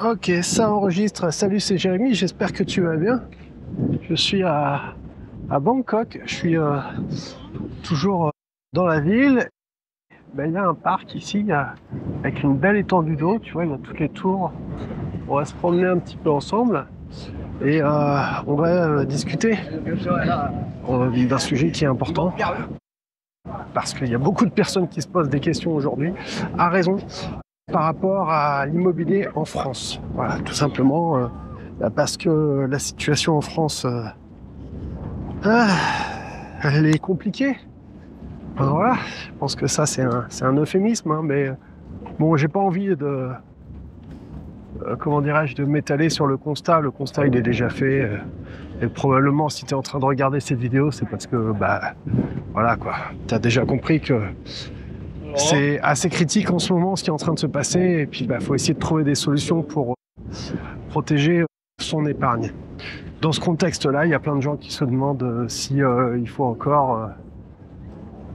Ok, ça enregistre. Salut, c'est Jérémy, j'espère que tu vas bien. Je suis à Bangkok, je suis toujours dans la ville. Ben, il y a un parc ici, avec une belle étendue d'eau, tu vois, il y a toutes les tours. On va se promener un petit peu ensemble et on va discuter d'un sujet qui est important parce qu'il y a beaucoup de personnes qui se posent des questions aujourd'hui, à raison, par rapport à l'immobilier en France. Voilà, tout simplement parce que la situation en France, elle est compliquée. Enfin, voilà, je pense que ça c'est un euphémisme, hein, mais bon, j'ai pas envie de, comment dirais-je, de m'étaler sur le constat. Le constat il est déjà fait. Et probablement, si tu es en train de regarder cette vidéo, c'est parce que, bah, voilà quoi, tu as déjà compris que c'est assez critique en ce moment ce qui est en train de se passer. Et puis, bah, faut essayer de trouver des solutions pour protéger son épargne. Dans ce contexte-là, il y a plein de gens qui se demandent si il faut encore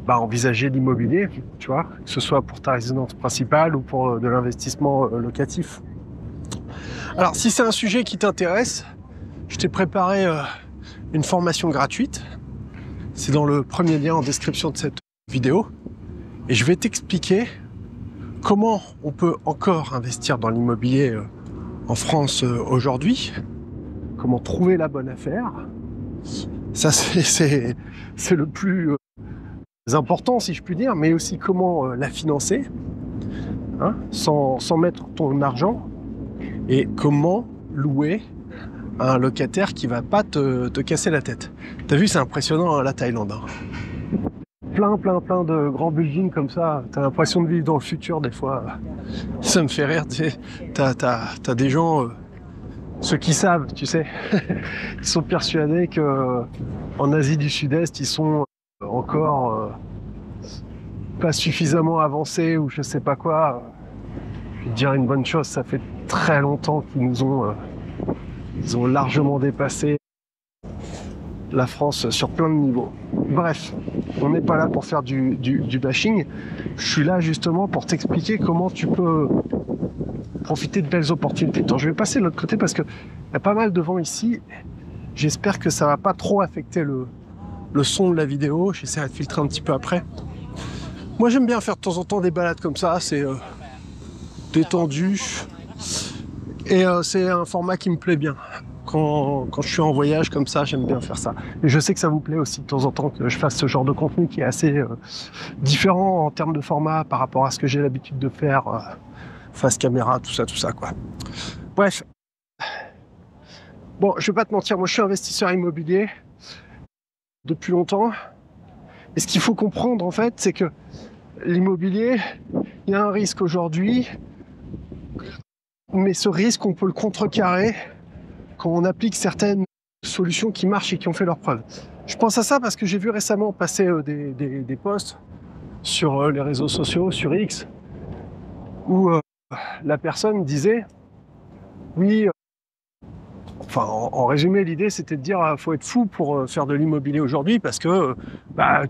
envisager l'immobilier, tu vois, que ce soit pour ta résidence principale ou pour de l'investissement locatif. Alors, si c'est un sujet qui t'intéresse, je t'ai préparé une formation gratuite. C'est dans le premier lien en description de cette vidéo. Et je vais t'expliquer comment on peut encore investir dans l'immobilier en France aujourd'hui, comment trouver la bonne affaire. Ça, c'est le plus important, si je puis dire, mais aussi comment la financer, hein, sans mettre ton argent, et comment louer un locataire qui va pas te casser la tête. T'as vu, c'est impressionnant, hein, la Thaïlande. Hein. Plein de grands buildings comme ça. T'as l'impression de vivre dans le futur des fois. Ça me fait rire, tu sais. T'as des gens, ceux qui savent, tu sais, ils sont persuadés que en Asie du Sud-Est, ils sont encore pas suffisamment avancés ou je sais pas quoi. Je vais te dire une bonne chose, ça fait très longtemps qu'ils nous ont, ils ont largement dépassé la France sur plein de niveaux. Bref, on n'est pas là pour faire du bashing. Je suis là justement pour t'expliquer comment tu peux profiter de belles opportunités. Attends, je vais passer de l'autre côté parce qu'il y a pas mal de vent ici. J'espère que ça va pas trop affecter le son de la vidéo. J'essaierai de filtrer un petit peu après. Moi, j'aime bien faire de temps en temps des balades comme ça. C'est détendu. Et c'est un format qui me plaît bien. Quand je suis en voyage comme ça, j'aime bien faire ça. Et je sais que ça vous plaît aussi de temps en temps que je fasse ce genre de contenu qui est assez différent en termes de format par rapport à ce que j'ai l'habitude de faire face caméra, tout ça quoi. Bref. Bon, je vais pas te mentir, moi je suis investisseur immobilier depuis longtemps. Et ce qu'il faut comprendre en fait, c'est que l'immobilier, il y a un risque aujourd'hui, mais ce risque, on peut le contrecarrer quand on applique certaines solutions qui marchent et qui ont fait leurs preuves. Je pense à ça parce que j'ai vu récemment passer des posts sur les réseaux sociaux, sur X, où la personne disait, oui, enfin en résumé, l'idée c'était de dire faut être fou pour faire de l'immobilier aujourd'hui parce que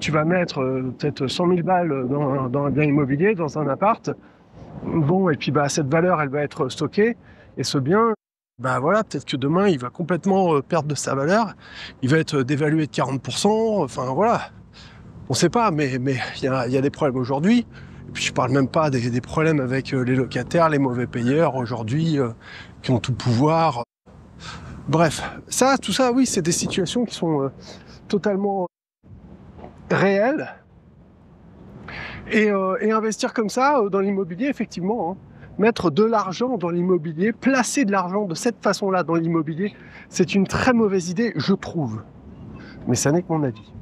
tu vas mettre peut-être 100 000 balles dans un bien immobilier, dans un appart, bon, et puis cette valeur elle va être stockée, et ce bien, voilà, peut-être que demain il va complètement perdre de sa valeur, il va être dévalué de 40%, enfin voilà, on sait pas, mais il y a des problèmes aujourd'hui. Et puis je parle même pas des problèmes avec les locataires, les mauvais payeurs aujourd'hui qui ont tout pouvoir. Bref, tout ça, oui, c'est des situations qui sont totalement réelles. Et investir comme ça dans l'immobilier, effectivement, hein, mettre de l'argent dans l'immobilier, placer de l'argent de cette façon-là dans l'immobilier, c'est une très mauvaise idée, je trouve. Mais ça n'est que mon avis.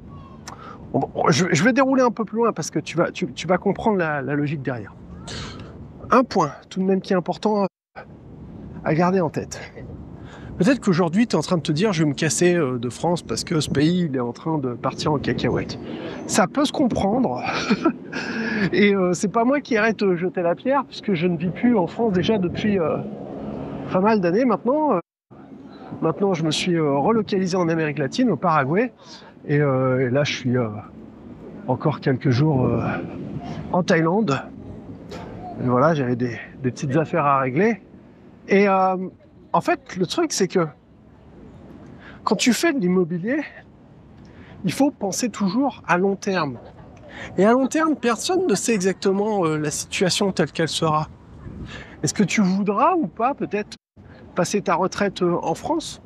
Bon, je vais dérouler un peu plus loin parce que tu vas comprendre la logique derrière. Un point tout de même qui est important à garder en tête. Peut-être qu'aujourd'hui, tu es en train de te dire je vais me casser de France parce que ce pays il est en train de partir en cacahuète. Ça peut se comprendre. Et c'est pas moi qui irai te jeter la pierre puisque je ne vis plus en France déjà depuis pas mal d'années maintenant. Maintenant, je me suis relocalisé en Amérique latine, au Paraguay. Et là, je suis encore quelques jours en Thaïlande. Et voilà, j'avais des petites affaires à régler. Et en fait, le truc, c'est que quand tu fais de l'immobilier, il faut penser toujours à long terme. Et à long terme, personne ne sait exactement la situation telle qu'elle sera. Est-ce que tu voudras ou pas peut-être passer ta retraite en France?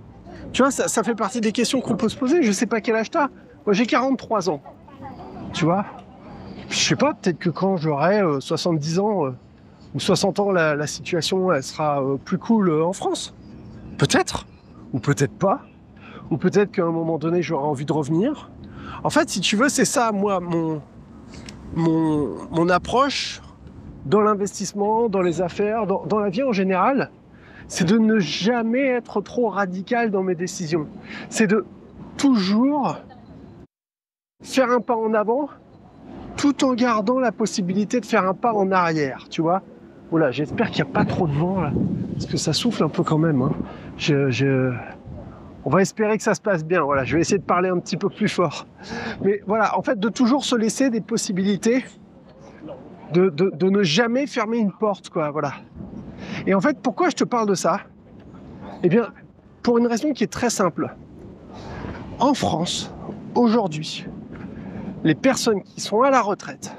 Tu vois, ça fait partie des questions qu'on peut se poser. Je sais pas quel âge t'as. Moi, j'ai 43 ans. Tu vois, je sais pas, peut-être que quand j'aurai 70 ans ou 60 ans, la situation elle sera plus cool en France. Peut-être, ou peut-être pas. Ou peut-être qu'à un moment donné, j'aurai envie de revenir. En fait, si tu veux, c'est ça, moi, mon approche dans l'investissement, dans les affaires, dans la vie en général, c'est de ne jamais être trop radical dans mes décisions. C'est de toujours faire un pas en avant, tout en gardant la possibilité de faire un pas en arrière, tu vois. Voilà, j'espère qu'il n'y a pas trop de vent, là, parce que ça souffle un peu quand même. Hein. On va espérer que ça se passe bien. Voilà, je vais essayer de parler un petit peu plus fort. Mais voilà, en fait, de toujours se laisser des possibilités, de ne jamais fermer une porte, quoi. Voilà. Et en fait, pourquoi je te parle de ça? Eh bien, pour une raison qui est très simple. En France, aujourd'hui, les personnes qui sont à la retraite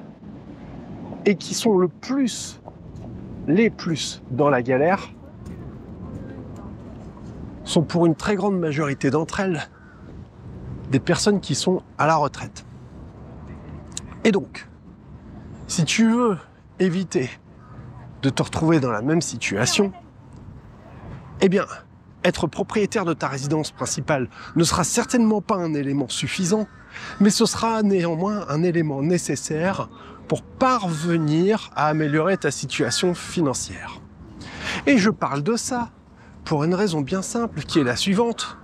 et qui sont les plus dans la galère, sont pour une très grande majorité d'entre elles des personnes qui sont à la retraite. Et donc, si tu veux éviter de te retrouver dans la même situation, eh bien, être propriétaire de ta résidence principale ne sera certainement pas un élément suffisant, mais ce sera néanmoins un élément nécessaire pour parvenir à améliorer ta situation financière. Et je parle de ça pour une raison bien simple qui est la suivante.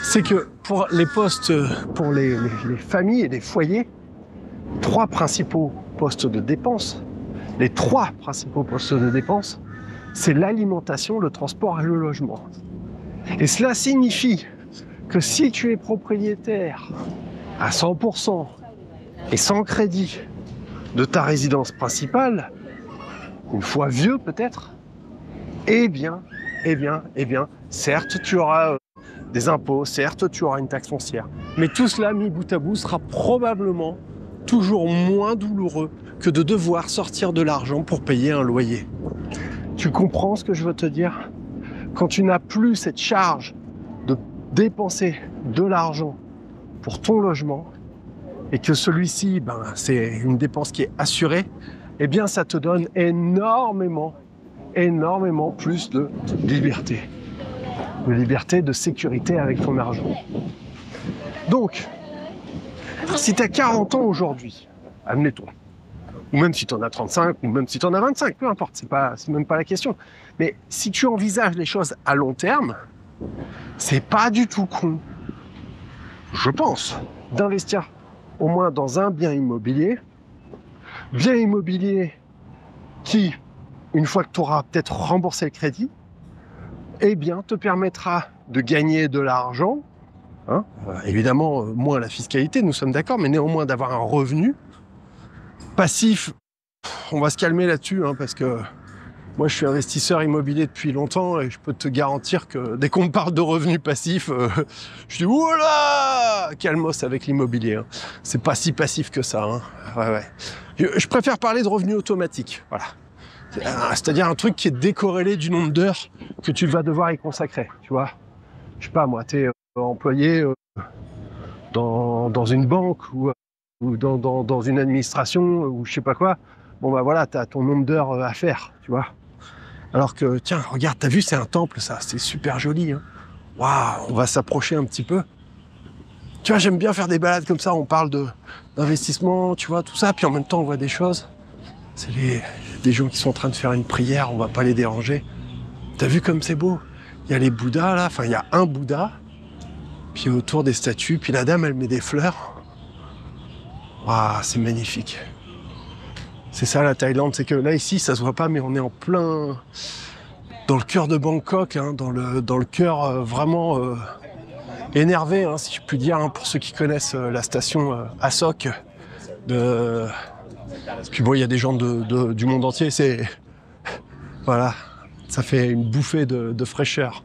C'est que pour les postes, pour les familles et les foyers, les trois principaux postes de dépenses, c'est l'alimentation, le transport et le logement. Et cela signifie que si tu es propriétaire à 100% et sans crédit de ta résidence principale, une fois vieux peut-être, eh bien, certes, tu auras des impôts, certes, tu auras une taxe foncière. Mais tout cela, mis bout à bout, sera probablement toujours moins douloureux que de devoir sortir de l'argent pour payer un loyer. Tu comprends ce que je veux te dire? Quand tu n'as plus cette charge de dépenser de l'argent pour ton logement, et que celui-ci, c'est une dépense qui est assurée, eh bien, ça te donne énormément plus de liberté. De liberté, de sécurité avec ton argent. Donc, si tu as 40 ans aujourd'hui, admettons, ou même si tu en as 35, ou même si tu en as 25, peu importe, c'est même pas la question. Mais si tu envisages les choses à long terme, c'est pas du tout con, je pense, d'investir au moins dans un bien immobilier qui, une fois que tu auras peut-être remboursé le crédit, eh bien, te permettra de gagner de l'argent, hein, évidemment, moins la fiscalité, nous sommes d'accord, mais néanmoins d'avoir un revenu passif. On va se calmer là-dessus, hein, parce que moi, je suis investisseur immobilier depuis longtemps et je peux te garantir que dès qu'on me parle de revenus passifs, je dis « Oula !» Calmos avec l'immobilier. Hein. C'est pas si passif que ça. Hein. Ouais. Je préfère parler de revenus automatiques. Voilà. C'est-à-dire un truc qui est décorrélé du nombre d'heures que tu vas devoir y consacrer. Tu vois, je sais pas moi, tu es employé dans une banque ou dans une administration ou je sais pas quoi. Bon voilà, tu as ton nombre d'heures à faire, tu vois. Alors que, tiens, regarde, t'as vu, c'est un temple, ça, c'est super joli. Hein. Waouh, on va s'approcher un petit peu. Tu vois, j'aime bien faire des balades comme ça, on parle d'investissement, tu vois, tout ça, puis en même temps, on voit des choses. C'est des gens qui sont en train de faire une prière, on va pas les déranger. T'as vu comme c'est beau? Il y a les Bouddhas, là, enfin, il y a un Bouddha, puis autour des statues, puis la dame, elle met des fleurs. Waouh, c'est magnifique. C'est ça la Thaïlande, c'est que là ici ça se voit pas mais on est en plein dans le cœur de Bangkok, hein, dans le cœur vraiment énervé, hein, si je puis dire, hein, pour ceux qui connaissent la station Asok. Puis bon, il y a des gens du monde entier, c'est voilà, Ça fait une bouffée de fraîcheur.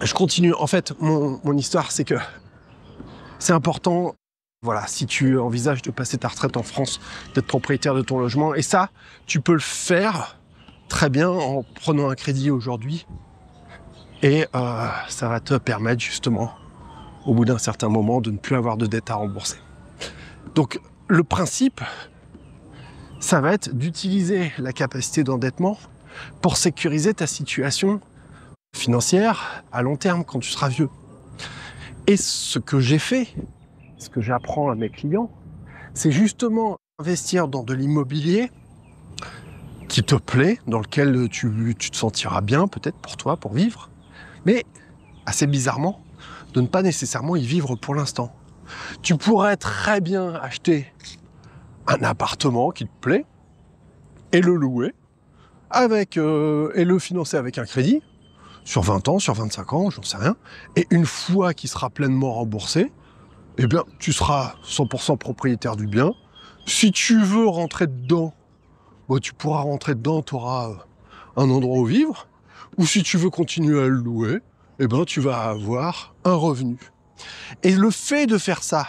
Je continue. En fait, mon histoire, c'est que c'est important, voilà, si tu envisages de passer ta retraite en France, d'être propriétaire de ton logement. Et ça, tu peux le faire très bien en prenant un crédit aujourd'hui. Et ça va te permettre justement, au bout d'un certain moment, de ne plus avoir de dette à rembourser. Donc, le principe, ça va être d'utiliser la capacité d'endettement pour sécuriser ta situation financière à long terme quand tu seras vieux. Et ce que j'ai fait, ce que j'apprends à mes clients, c'est justement investir dans de l'immobilier qui te plaît, dans lequel tu te sentiras bien, peut-être pour toi, pour vivre, mais assez bizarrement, de ne pas nécessairement y vivre pour l'instant. Tu pourrais très bien acheter un appartement qui te plaît et le louer et le financer avec un crédit sur 20 ans, sur 25 ans, j'en sais rien. Et une fois qu'il sera pleinement remboursé, eh bien, tu seras 100% propriétaire du bien. Si tu veux rentrer dedans, bah, tu pourras rentrer dedans, tu auras un endroit où vivre. Ou si tu veux continuer à le louer, eh ben, tu vas avoir un revenu. Et le fait de faire ça,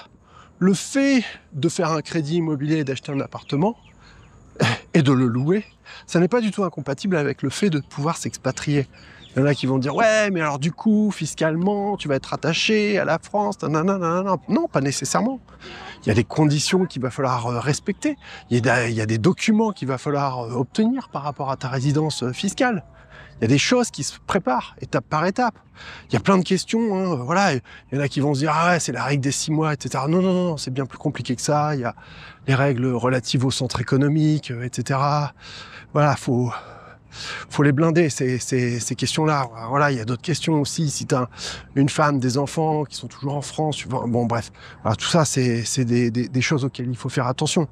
le fait de faire un crédit immobilier et d'acheter un appartement et de le louer, ça n'est pas du tout incompatible avec le fait de pouvoir s'expatrier. Il y en a qui vont dire « Ouais, mais alors du coup, fiscalement, tu vas être attaché à la France. » Non, pas nécessairement. Il y a des conditions qu'il va falloir respecter. Il y a des documents qu'il va falloir obtenir par rapport à ta résidence fiscale. Il y a des choses qui se préparent, étape par étape. Il y a plein de questions, hein, voilà. Il y en a qui vont se dire « Ah ouais, c'est la règle des 6 mois, etc. » Non, c'est bien plus compliqué que ça. Il y a les règles relatives au centre économique, etc. Voilà, faut les blinder, ces questions-là. Voilà, il y a d'autres questions aussi. Si tu as une femme, des enfants qui sont toujours en France, bon bref. Alors, tout ça, c'est des choses auxquelles il faut faire attention.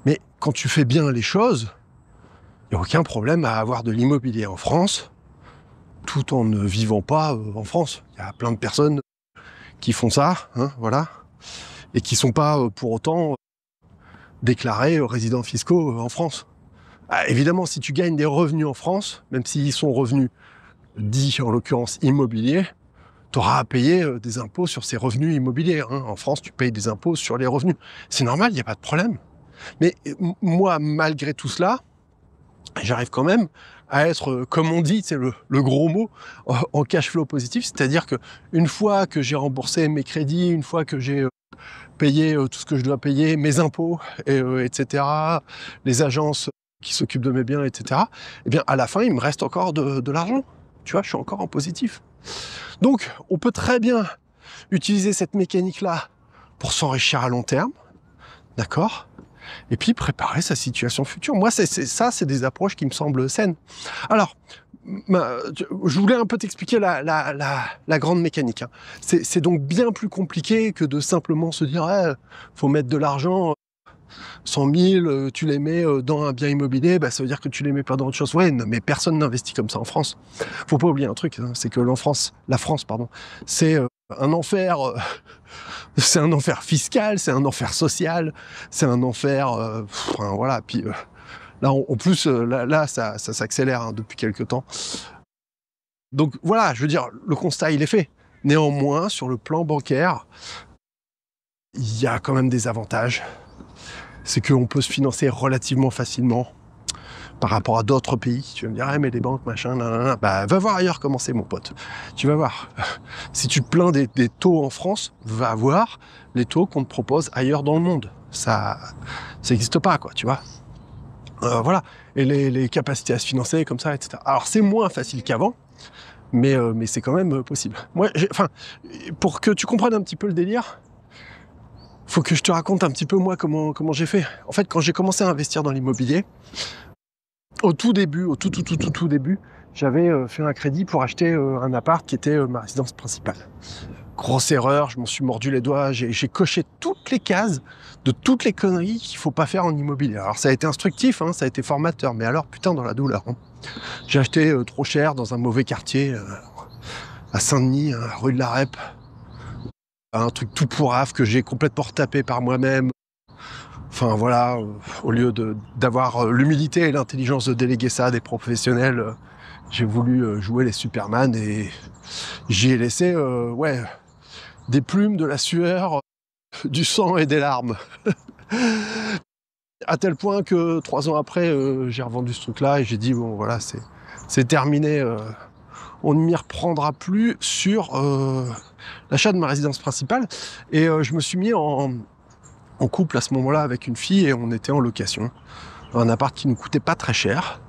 Mais quand tu fais bien les choses, il n'y a aucun problème à avoir de l'immobilier en France, tout en ne vivant pas en France. Il y a plein de personnes qui font ça, hein, voilà, et qui ne sont pas pour autant déclarés résidents fiscaux en France. Ah, évidemment, si tu gagnes des revenus en France, même s'ils sont revenus dits, en l'occurrence, immobiliers, tu auras à payer des impôts sur ces revenus immobiliers. Hein. En France, tu payes des impôts sur les revenus. C'est normal, il n'y a pas de problème. Mais moi, malgré tout cela, j'arrive quand même à être, comme on dit, c'est le gros mot, en cash flow positif. C'est-à-dire que une fois que j'ai remboursé mes crédits, une fois que j'ai payé tout ce que je dois payer, mes impôts, etc., les agences qui s'occupent de mes biens, etc., eh bien, à la fin, il me reste encore de l'argent. Tu vois, je suis encore en positif. Donc, on peut très bien utiliser cette mécanique-là pour s'enrichir à long terme, d'accord ? Et puis préparer sa situation future. Moi, c'est des approches qui me semblent saines. Alors, je voulais un peu t'expliquer la grande mécanique. Hein. C'est donc bien plus compliqué que de simplement se dire faut mettre de l'argent, 100 000, tu les mets dans un bien immobilier, bah, ça veut dire que tu les mets pas dans autre chose. Ouais, non, mais personne n'investit comme ça en France. Faut pas oublier un truc, hein, c'est que la France, c'est un enfer. C'est un enfer fiscal, c'est un enfer social, c'est un enfer, voilà. Puis là, en plus, ça s'accélère hein, depuis quelques temps. Donc voilà, je veux dire, le constat, il est fait. Néanmoins, sur le plan bancaire, il y a quand même des avantages. C'est qu'on peut se financer relativement facilement par rapport à d'autres pays. Tu vas me dire, mais les banques, machin, bah, va voir ailleurs comment c'est, mon pote. Tu vas voir. Si tu te plains des taux en France, va voir les taux qu'on te propose ailleurs dans le monde. Ça n'existe pas, quoi, tu vois. Voilà. Et les capacités à se financer comme ça, etc. Alors, c'est moins facile qu'avant, mais c'est quand même possible. Moi, pour que tu comprennes un petit peu le délire, faut que je te raconte un petit peu, moi, comment j'ai fait. En fait, quand j'ai commencé à investir dans l'immobilier, au tout début, j'avais fait un crédit pour acheter un appart qui était ma résidence principale. Grosse erreur, je m'en suis mordu les doigts, j'ai coché toutes les cases de toutes les conneries qu'il faut pas faire en immobilier. Alors ça a été instructif, hein, ça a été formateur, mais alors putain dans la douleur. Hein. J'ai acheté trop cher dans un mauvais quartier, à Saint-Denis, hein, rue de la Rep. Un truc tout pourrave que j'ai complètement retapé par moi-même. Enfin voilà, au lieu d'avoir l'humilité et l'intelligence de déléguer ça à des professionnels, j'ai voulu jouer les Superman et j'y ai laissé ouais, des plumes, de la sueur, du sang et des larmes. À tel point que 3 ans après, j'ai revendu ce truc-là et j'ai dit bon voilà, c'est terminé, on ne m'y reprendra plus sur l'achat de ma résidence principale. Et je me suis mis en couple à ce moment-là avec une fille et on était en location. Un appart qui nous coûtait pas très cher.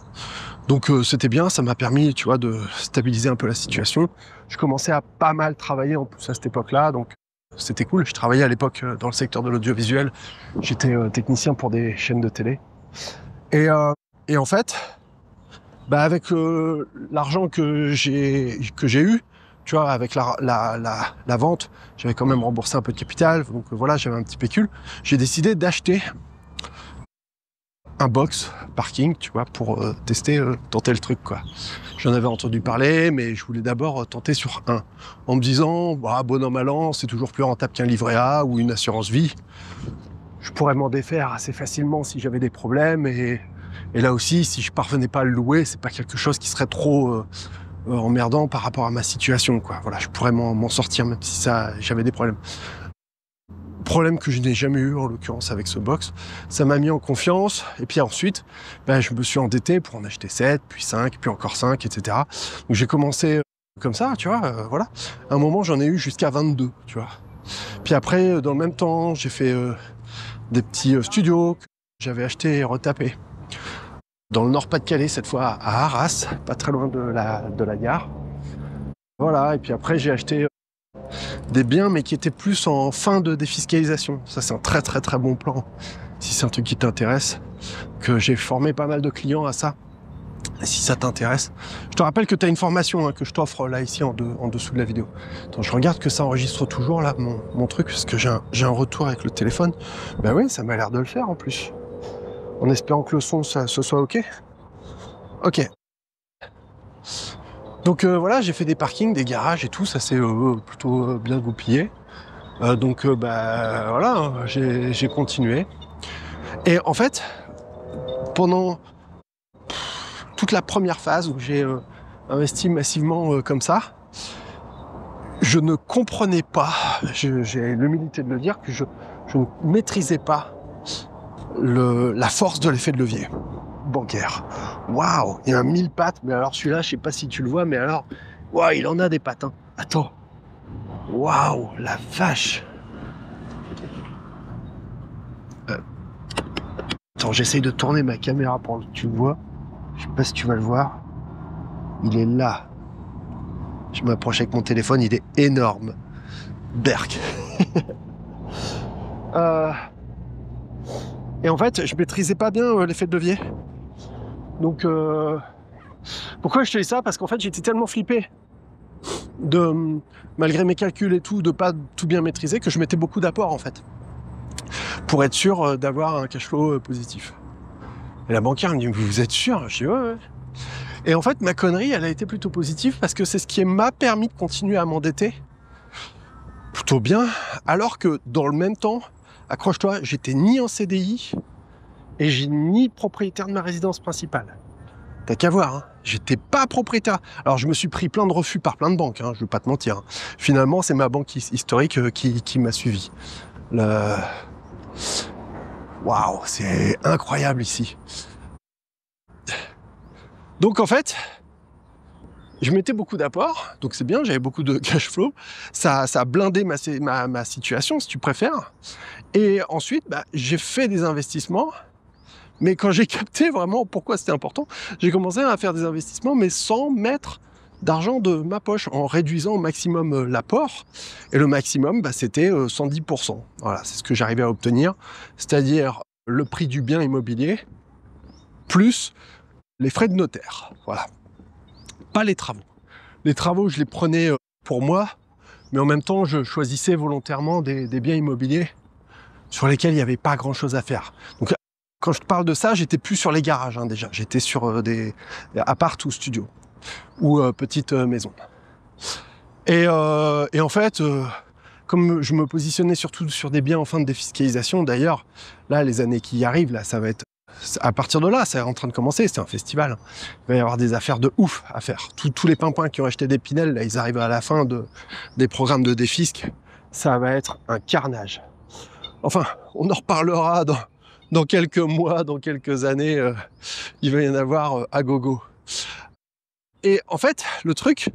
Donc c'était bien, ça m'a permis, tu vois, de stabiliser un peu la situation. Je commençais à pas mal travailler en plus à cette époque-là, donc c'était cool. Je travaillais à l'époque dans le secteur de l'audiovisuel. J'étais technicien pour des chaînes de télé. Et en fait, bah avec l'argent que j'ai eu, tu vois, avec la vente, j'avais quand même remboursé un peu de capital, donc voilà, j'avais un petit pécule. J'ai décidé d'acheter un box parking, tu vois, pour tenter le truc, quoi. J'en avais entendu parler, mais je voulais d'abord tenter sur un, en me disant, bah, bon an, mal an, c'est toujours plus rentable qu'un livret A ou une assurance vie. Je pourrais m'en défaire assez facilement si j'avais des problèmes, et là aussi, si je parvenais pas à le louer, c'est pas quelque chose qui serait trop emmerdant par rapport à ma situation, quoi. Voilà, je pourrais m'en sortir même si j'avais des problèmes. Problème que je n'ai jamais eu en l'occurrence avec ce box. Ça m'a mis en confiance et puis ensuite ben, je me suis endetté pour en acheter 7, puis 5, puis encore 5, etc. Donc j'ai commencé comme ça, tu vois, voilà. À un moment j'en ai eu jusqu'à 22, tu vois. Puis après, dans le même temps, j'ai fait des petits studios que j'avais achetés et retapés. Dans le Nord-Pas-de-Calais, cette fois à Arras, pas très loin de la gare. Voilà, et puis après j'ai acheté des biens, mais qui étaient plus en fin de défiscalisation. Ça, c'est un très très très bon plan, si c'est un truc qui t'intéresse, que j'ai formé pas mal de clients à ça. Et si ça t'intéresse, je te rappelle que tu as une formation que je t'offre là, ici, en dessous de la vidéo. Attends, je regarde que ça enregistre toujours, là, mon truc, parce que j'ai un retour avec le téléphone. Ben oui, ça m'a l'air de le faire, en plus. En espérant que le son, ce soit OK. OK. Donc voilà, j'ai fait des parkings, des garages et tout, ça s'est plutôt bien goupillé. Donc bah voilà, hein, j'ai continué. Et en fait, pendant toute la première phase où j'ai investi massivement comme ça, je ne comprenais pas, j'ai l'humilité de le dire, que je ne maîtrisais pas la force de l'effet de levier bancaire. Waouh, il y a un 1000 pattes, mais alors celui-là, je sais pas si tu le vois, mais alors, waouh, il en a des pattes. Hein. Attends, waouh, la vache. Attends, j'essaye de tourner ma caméra pour que tu le vois. Je sais pas si tu vas le voir. Il est là. Je m'approche avec mon téléphone, il est énorme. Berk. Et en fait, je maîtrisais pas bien l'effet de levier. Donc, pourquoi je te dis ça? Parce qu'en fait, j'étais tellement flippé malgré mes calculs et tout, de pas tout bien maîtriser, que je mettais beaucoup d'apports en fait, pour être sûr d'avoir un cash flow positif. Et la banquière me dit, vous êtes sûr? Je dis ouais. Et en fait, ma connerie, elle a été plutôt positive parce que c'est ce qui m'a permis de continuer à m'endetter plutôt bien, alors que dans le même temps, accroche-toi, j'étais ni en CDI et j'ai ni propriétaire de ma résidence principale. T'as qu'à voir, hein. J'étais pas propriétaire. Alors je me suis pris plein de refus par plein de banques, hein, je vais pas te mentir. Finalement, c'est ma banque historique qui m'a suivi. Waouh, c'est incroyable ici. Donc en fait, je mettais beaucoup d'apports, donc c'est bien, j'avais beaucoup de cash flow. Ça a blindé ma situation, si tu préfères. Et ensuite, bah, j'ai fait des investissements. Mais quand j'ai capté vraiment pourquoi c'était important, j'ai commencé à faire des investissements, mais sans mettre d'argent de ma poche, en réduisant au maximum l'apport. Et le maximum, bah, c'était 110%. Voilà, c'est ce que j'arrivais à obtenir. C'est-à-dire le prix du bien immobilier, plus les frais de notaire. Voilà. Pas les travaux. Les travaux, je les prenais pour moi, mais en même temps, je choisissais volontairement des biens immobiliers sur lesquels il n'y avait pas grand-chose à faire. Donc, quand je te parle de ça, j'étais plus sur les garages hein, déjà. J'étais sur des appart ou studios ou petites maisons. Et en fait, comme je me positionnais surtout sur des biens en fin de défiscalisation, d'ailleurs, là, les années qui arrivent, là, ça va être... À partir de là, c'est en train de commencer, c'est un festival. Il va y avoir des affaires de ouf à faire. Tous les pimpins qui ont acheté des Pinel, là, ils arrivent à la fin des programmes de défisc. Ça va être un carnage. Enfin, on en reparlera dans quelques mois, dans quelques années. Il va y en avoir à gogo. Et en fait, le truc,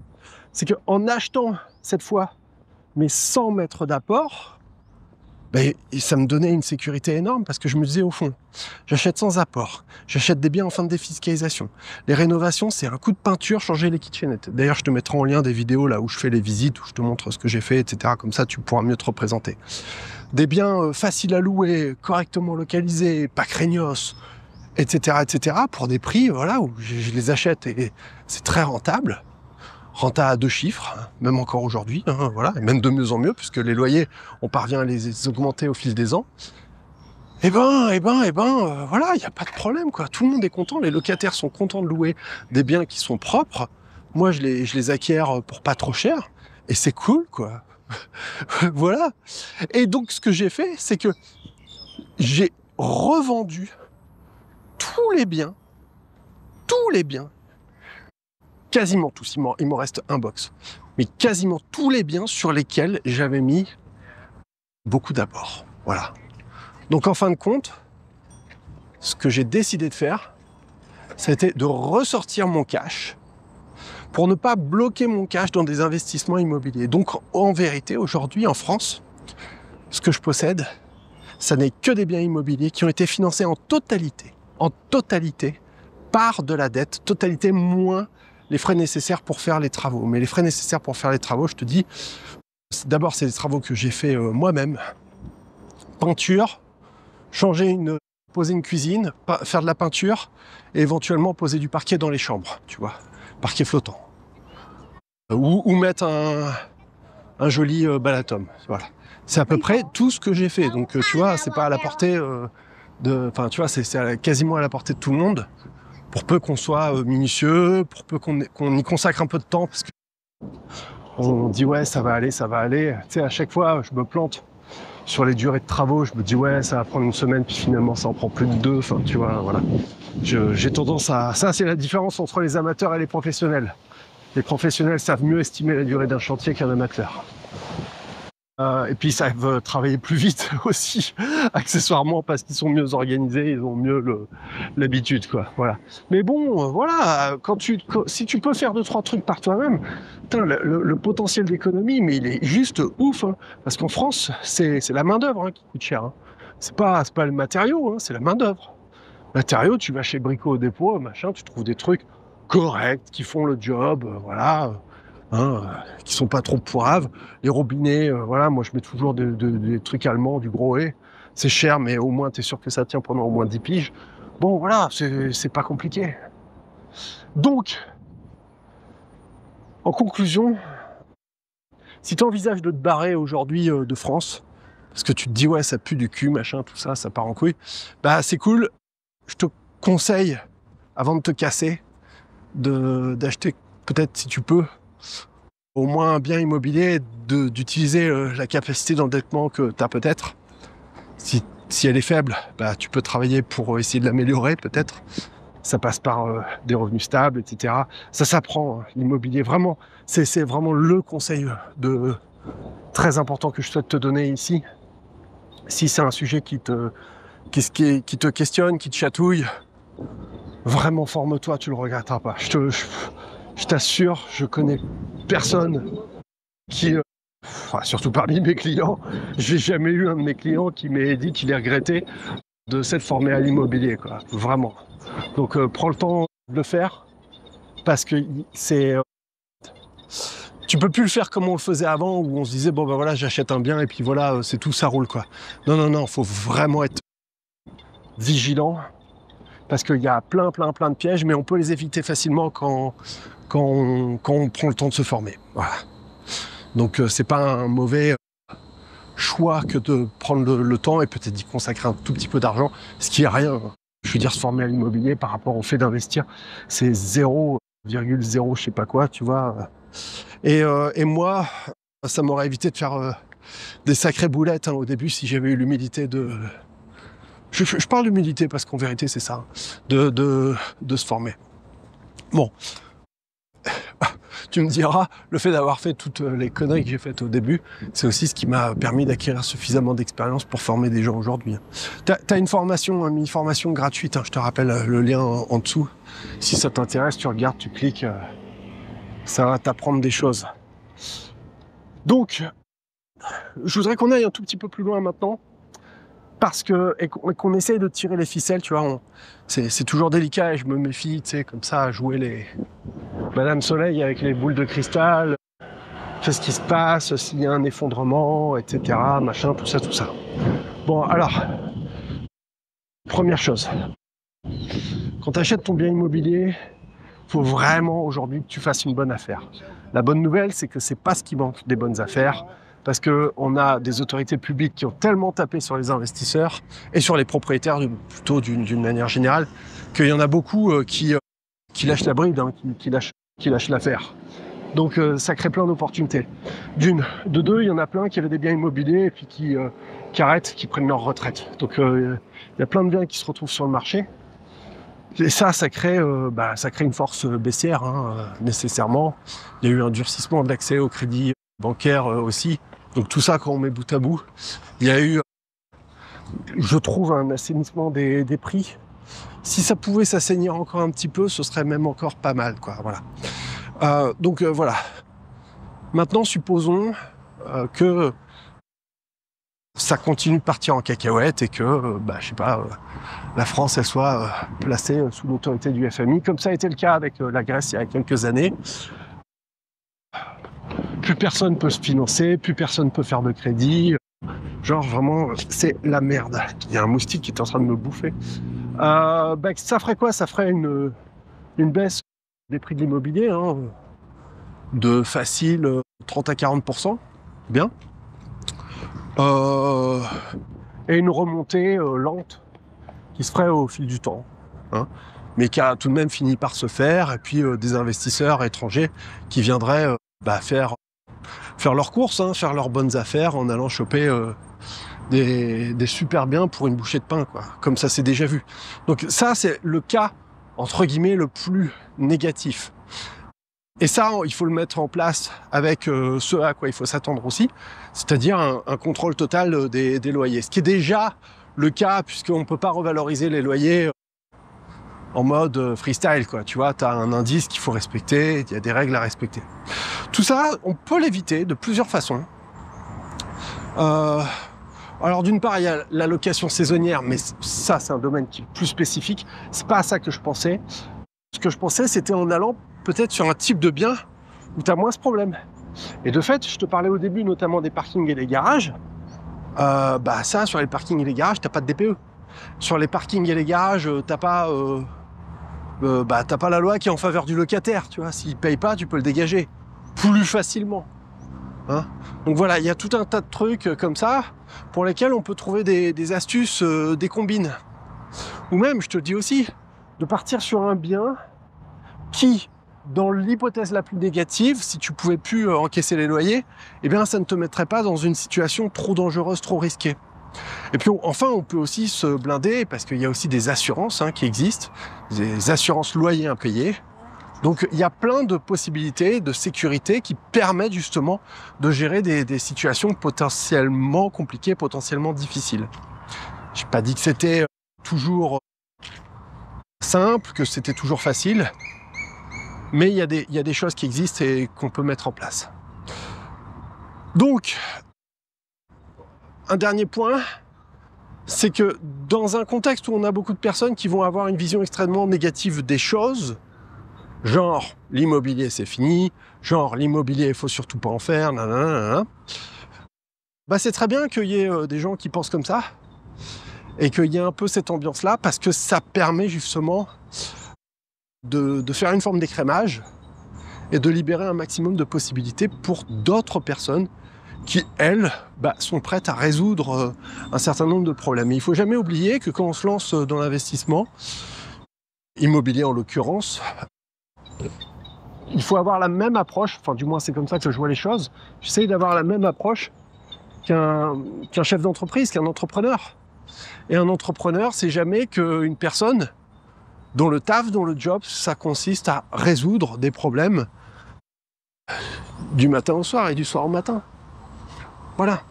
c'est qu'en achetant cette fois, mais sans mettre d'apport, ben, ça me donnait une sécurité énorme parce que je me disais au fond, j'achète sans apport, j'achète des biens en fin de défiscalisation. Les rénovations, c'est un coup de peinture, changer les kitchenettes. D'ailleurs, je te mettrai en lien des vidéos là où je fais les visites, où je te montre ce que j'ai fait, etc. Comme ça, tu pourras mieux te représenter. Des biens faciles à louer, correctement localisés, pas craignos, etc., etc. Pour des prix, voilà, où je les achète et c'est très rentable. Renta à 2 chiffres, même encore aujourd'hui, hein, voilà, et même de mieux en mieux, puisque les loyers, on parvient à les augmenter au fil des ans. Voilà, il n'y a pas de problème, quoi. Tout le monde est content, les locataires sont contents de louer des biens qui sont propres. Moi, je les acquiers pour pas trop cher, et c'est cool, quoi. Voilà. Et donc, ce que j'ai fait, c'est que j'ai revendu tous les biens, quasiment tous, il m'en reste un box, mais quasiment tous les biens sur lesquels j'avais mis beaucoup d'apport. Voilà. Donc en fin de compte, ce que j'ai décidé de faire, c'était de ressortir mon cash pour ne pas bloquer mon cash dans des investissements immobiliers. Donc en vérité, aujourd'hui en France, ce que je possède, ça n'est que des biens immobiliers qui ont été financés en totalité, par de la dette, totalité moins les frais nécessaires pour faire les travaux. Mais les frais nécessaires pour faire les travaux, je te dis, d'abord, c'est des travaux que j'ai fait moi-même. Peinture, poser une cuisine, faire de la peinture, et éventuellement poser du parquet dans les chambres, tu vois, parquet flottant. Ou mettre un joli balatum, voilà. C'est à peu près tout ce que j'ai fait. Donc, tu vois, c'est pas à la portée enfin, tu vois, c'est quasiment à la portée de tout le monde. Pour peu qu'on soit minutieux, pour peu qu'on y consacre un peu de temps, parce que on dit ouais, ça va aller. Tu sais, à chaque fois, je me plante sur les durées de travaux, je me dis ouais, ça va prendre une semaine, puis finalement, ça en prend plus de 2. Enfin, tu vois, voilà. J'ai tendance à... Ça, c'est la différence entre les amateurs et les professionnels. Les professionnels savent mieux estimer la durée d'un chantier qu'un amateur. Et puis ça veut travailler plus vite aussi, accessoirement, parce qu'ils sont mieux organisés, ils ont mieux l'habitude, quoi. Voilà. Mais bon, voilà, si tu peux faire 2-3 trucs par toi-même, le potentiel d'économie, mais il est juste ouf, hein, parce qu'en France, c'est la main d'œuvre qui coûte cher. Hein. C'est pas le matériau, hein, c'est la main d'œuvre. Matériaux, tu vas chez Brico au dépôt, machin, tu trouves des trucs corrects qui font le job, voilà. Qui sont pas trop poiraves. Les robinets, voilà, moi je mets toujours des trucs allemands, du gros et c'est cher, mais au moins tu es sûr que ça tient pendant au moins 10 piges. Bon, voilà, c'est pas compliqué. Donc, en conclusion, si tu envisages de te barrer aujourd'hui de France, parce que tu te dis, ouais, ça pue du cul, machin, tout ça, ça part en couille, bah c'est cool. Je te conseille, avant de te casser, d'acheter, peut-être si tu peux, au moins un bien immobilier, d'utiliser la capacité d'endettement que tu as peut-être. Si elle est faible, bah, tu peux travailler pour essayer de l'améliorer peut-être. Ça passe par des revenus stables, etc. Ça s'apprend, hein, l'immobilier. Vraiment, c'est vraiment le conseil très important que je souhaite te donner ici. Si c'est un sujet qui te questionne, qui te chatouille, vraiment forme-toi, tu le regretteras pas. Je t'assure, je connais personne qui, surtout parmi mes clients, j'ai jamais eu un de mes clients qui m'ait dit qu'il ait regretté de s'être formé à l'immobilier, quoi. Vraiment. Donc prends le temps de le faire, parce que tu peux plus le faire comme on le faisait avant, où on se disait bon ben voilà, j'achète un bien et puis voilà, c'est tout, ça roule, quoi. Non, faut vraiment être vigilant, parce qu'il y a plein de pièges, mais on peut les éviter facilement quand on prend le temps de se former. Voilà. Donc c'est pas un mauvais choix que de prendre le temps et peut-être d'y consacrer un tout petit peu d'argent, ce qui est rien. Je veux dire, se former à l'immobilier par rapport au fait d'investir, c'est 0,0 je sais pas quoi, tu vois. Et moi, ça m'aurait évité de faire des sacrées boulettes hein, au début si j'avais eu l'humilité de... Je parle d'humilité parce qu'en vérité c'est ça, de se former. Bon, tu me diras, le fait d'avoir fait toutes les conneries que j'ai faites au début, c'est aussi ce qui m'a permis d'acquérir suffisamment d'expérience pour former des gens aujourd'hui. T'as une formation, une mini-formation gratuite, hein, je te rappelle le lien en dessous. Si ça t'intéresse, tu regardes, tu cliques, ça va t'apprendre des choses. Donc, je voudrais qu'on aille un tout petit peu plus loin maintenant, parce que, et qu'on essaye de tirer les ficelles, tu vois, c'est toujours délicat et je me méfie, tu sais, comme ça, à jouer les Madame Soleil avec les boules de cristal, qu'est-ce qui se passe, s'il y a un effondrement, etc., machin, tout ça, tout ça. Bon, alors, première chose, quand tu achètes ton bien immobilier, faut vraiment aujourd'hui que tu fasses une bonne affaire. La bonne nouvelle, c'est que c'est pas ce qui manque des bonnes affaires, parce que on a des autorités publiques qui ont tellement tapé sur les investisseurs et sur les propriétaires, plutôt d'une manière générale, qu'il y en a beaucoup qui lâchent la bride, hein, qui lâchent l'affaire. Donc ça crée plein d'opportunités. D'une. De deux, il y en a plein qui avaient des biens immobiliers et puis qui arrêtent, qui prennent leur retraite. Donc il y a plein de biens qui se retrouvent sur le marché. Et ça crée une force baissière, hein, nécessairement. Il y a eu un durcissement de l'accès au crédit bancaire aussi. Donc tout ça, quand on met bout à bout, il y a eu, je trouve, un assainissement des prix. Si ça pouvait s'assainir encore un petit peu, ce serait même encore pas mal, quoi. Voilà. Donc voilà. Maintenant, supposons que ça continue de partir en cacahuète et que, je sais pas, la France, elle soit placée sous l'autorité du FMI, comme ça a été le cas avec la Grèce il y a quelques années. Plus personne peut se financer, plus personne peut faire de crédit. Genre vraiment, c'est la merde. Il y a un moustique qui est en train de me bouffer. Ça ferait quoi? Ça ferait une baisse des prix de l'immobilier, hein, de facile 30 à 40%. Bien. Et une remontée lente qui se ferait au fil du temps, hein, mais qui a tout de même fini par se faire, et puis des investisseurs étrangers qui viendraient faire leurs courses, hein, faire leurs bonnes affaires en allant choper des super biens pour une bouchée de pain, quoi. Comme ça, c'est déjà vu. Donc ça, c'est le cas, entre guillemets, le plus négatif. Et ça, il faut le mettre en place avec ce à quoi il faut s'attendre aussi, c'est-à-dire un contrôle total des loyers. Ce qui est déjà le cas, puisqu'on ne peut pas revaloriser les loyers en mode freestyle, quoi. Tu vois, tu as un indice qu'il faut respecter, il y a des règles à respecter. Tout ça, on peut l'éviter de plusieurs façons. Alors d'une part, il y a la location saisonnière, mais ça, c'est un domaine qui est plus spécifique. C'est pas à ça que je pensais. Ce que je pensais, c'était en allant peut-être sur un type de bien où tu as moins ce problème. Et de fait, je te parlais au début notamment des parkings et des garages. Ça, sur les parkings et les garages, t'as pas de DPE. Sur les parkings et les garages, t'as pas la loi qui est en faveur du locataire, tu vois. S'il paye pas, tu peux le dégager plus facilement. Hein, donc voilà, il y a tout un tas de trucs comme ça pour lesquels on peut trouver des astuces, des combines. Ou même, je te dis aussi, de partir sur un bien qui, dans l'hypothèse la plus négative, si tu pouvais plus encaisser les loyers, eh bien ça ne te mettrait pas dans une situation trop dangereuse, trop risquée. Et puis enfin, on peut aussi se blinder, parce qu'il y a aussi des assurances qui existent, des assurances loyers impayés. Donc il y a plein de possibilités de sécurité qui permettent justement de gérer des situations potentiellement compliquées, potentiellement difficiles. Je n'ai pas dit que c'était toujours simple, que c'était toujours facile, mais il y a des choses qui existent et qu'on peut mettre en place. Donc, un dernier point, c'est que dans un contexte où on a beaucoup de personnes qui vont avoir une vision extrêmement négative des choses, genre l'immobilier c'est fini, genre l'immobilier il faut surtout pas en faire, nanana, c'est très bien qu'il y ait des gens qui pensent comme ça et qu'il y ait un peu cette ambiance-là, parce que ça permet justement de faire une forme d'écrémage et de libérer un maximum de possibilités pour d'autres personnes qui, elles, sont prêtes à résoudre un certain nombre de problèmes. Et il ne faut jamais oublier que quand on se lance dans l'investissement, immobilier en l'occurrence, il faut avoir la même approche, enfin du moins c'est comme ça que je vois les choses, j'essaye d'avoir la même approche qu'un chef d'entreprise, qu'un entrepreneur. Et un entrepreneur, c'est jamais qu'une personne dont le taf, dont le job, ça consiste à résoudre des problèmes du matin au soir et du soir au matin. Voilà.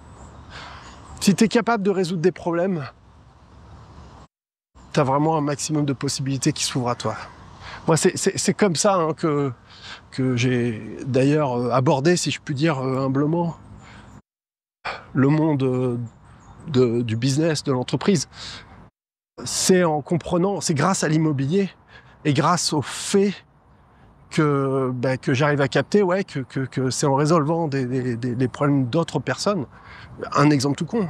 Si tu es capable de résoudre des problèmes, tu as vraiment un maximum de possibilités qui s'ouvrent à toi. Moi, c'est comme ça hein, que j'ai d'ailleurs abordé, si je puis dire humblement, le monde du business, de l'entreprise. C'est en comprenant, c'est grâce à l'immobilier et grâce au fait que j'arrive à capter que c'est en résolvant des problèmes d'autres personnes. Un exemple tout con.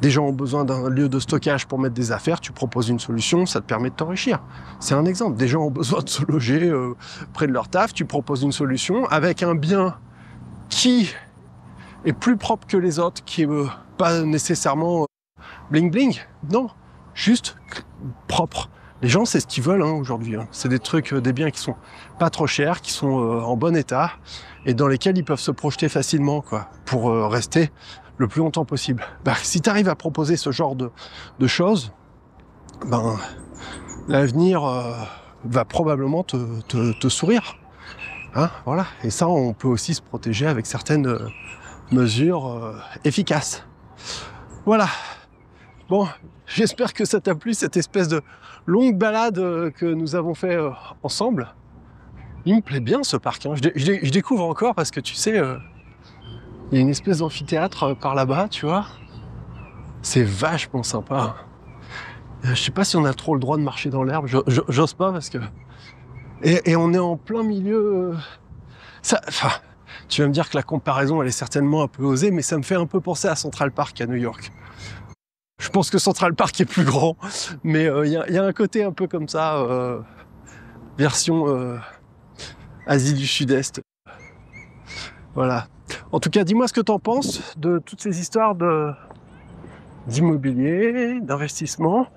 Des gens ont besoin d'un lieu de stockage pour mettre des affaires, tu proposes une solution, ça te permet de t'enrichir. C'est un exemple. Des gens ont besoin de se loger près de leur taf, tu proposes une solution avec un bien qui est plus propre que les autres, qui est pas nécessairement bling bling, non, juste propre. Les gens, c'est ce qu'ils veulent hein, aujourd'hui. Hein. C'est des trucs, des biens qui sont pas trop chers, qui sont en bon état et dans lesquels ils peuvent se projeter facilement, quoi, pour rester le plus longtemps possible. Si tu arrives à proposer ce genre de choses, l'avenir va probablement te sourire. Hein, voilà. Et ça, on peut aussi se protéger avec certaines mesures efficaces. Voilà. Bon, j'espère que ça t'a plu, cette espèce de longue balade que nous avons fait ensemble. Il me plaît bien ce parc. Hein. Je découvre encore parce que tu sais, il y a une espèce d'amphithéâtre par là-bas, tu vois. C'est vachement sympa. Je sais pas si on a trop le droit de marcher dans l'herbe. J'ose pas parce que... Et on est en plein milieu... tu vas me dire que la comparaison, elle est certainement un peu osée, mais ça me fait un peu penser à Central Park à New York. Je pense que Central Park est plus grand, mais il y a un côté un peu comme ça, version Asie du Sud-Est. Voilà. En tout cas, dis-moi ce que tu en penses de toutes ces histoires d'immobilier, d'investissement.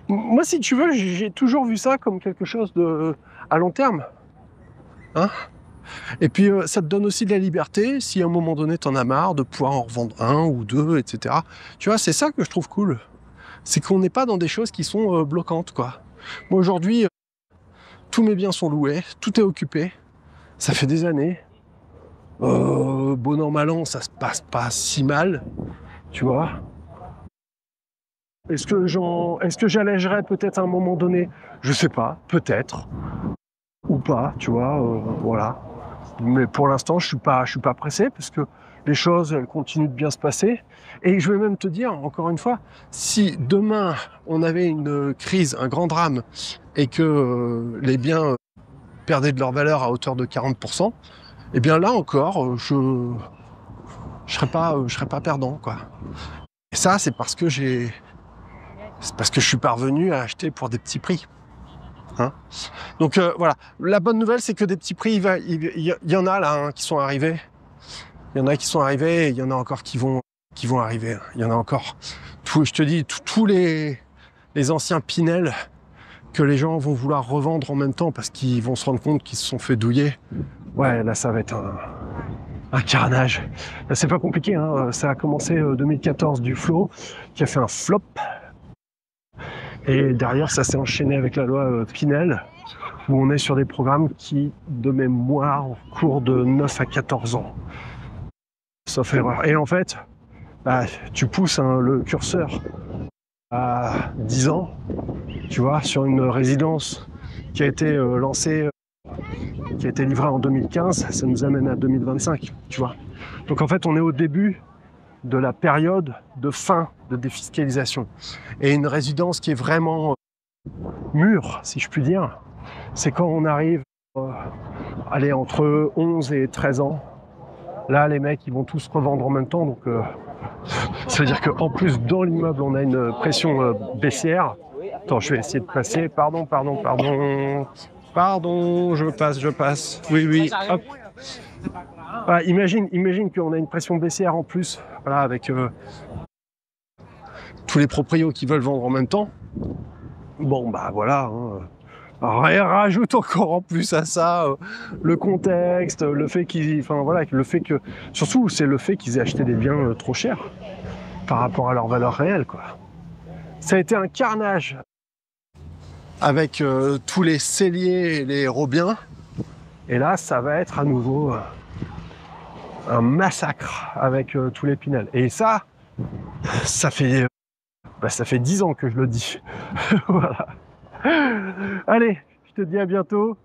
Moi, si tu veux, j'ai toujours vu ça comme quelque chose à long terme. Hein ? Et puis, ça te donne aussi de la liberté, si à un moment donné, t'en as marre, de pouvoir en revendre un ou deux, etc. Tu vois, c'est ça que je trouve cool. C'est qu'on n'est pas dans des choses qui sont bloquantes, quoi. Moi, aujourd'hui, tous mes biens sont loués, tout est occupé. Ça fait des années. Bon an, mal an, ça se passe pas si mal, tu vois. Est-ce que j'allégerais peut-être à un moment donné? Je sais pas, peut-être. Ou pas, tu vois, voilà. Mais pour l'instant, je suis pas pressé parce que les choses, elles continuent de bien se passer. Et je vais même te dire, encore une fois, si demain, on avait une crise, un grand drame, et que les biens perdaient de leur valeur à hauteur de 40%, eh bien là encore, je serais pas perdant, quoi. Et ça, c'est parce que je suis parvenu à acheter pour des petits prix. Hein, donc voilà, la bonne nouvelle c'est que des petits prix, il y en a là hein, qui sont arrivés. Il y en a qui sont arrivés et il y en a encore qui vont arriver. Il y en a encore. Je te dis, tous les anciens Pinel que les gens vont vouloir revendre en même temps parce qu'ils vont se rendre compte qu'ils se sont fait douiller. Ouais, là ça va être un carnage. Là, c'est pas compliqué, hein. Ça a commencé 2014 du Flow qui a fait un flop. Et derrière, ça s'est enchaîné avec la loi Pinel, où on est sur des programmes qui, de mémoire, courent de 9 à 14 ans. Sauf erreur. Et en fait, tu pousses le curseur à 10 ans, tu vois, sur une résidence qui a été lancée, qui a été livrée en 2015, ça nous amène à 2025, tu vois. Donc en fait, on est au début de la période de fin de défiscalisation. Et une résidence qui est vraiment mûre, si je puis dire, c'est quand on arrive entre 11 et 13 ans. Là, les mecs, ils vont tous revendre en même temps. Donc, ça veut dire qu'en plus, dans l'immeuble, on a une pression baissière. Attends, je vais essayer de passer. Pardon, je passe. Oui, hop. Voilà, imagine qu'on a une pression baissière en plus, voilà, avec tous les proprios qui veulent vendre en même temps. Bon, voilà, hein, rajoute encore en plus à ça le contexte, le fait qu'ils, enfin voilà, le fait que, surtout c'est le fait qu'ils aient acheté des biens trop chers par rapport à leur valeur réelle, quoi. Ça a été un carnage avec tous les celliers et les Robiens, et là ça va être à nouveau un massacre avec tous les Pinel. Et ça fait ça fait 10 ans que je le dis. Voilà. Allez, je te dis à bientôt.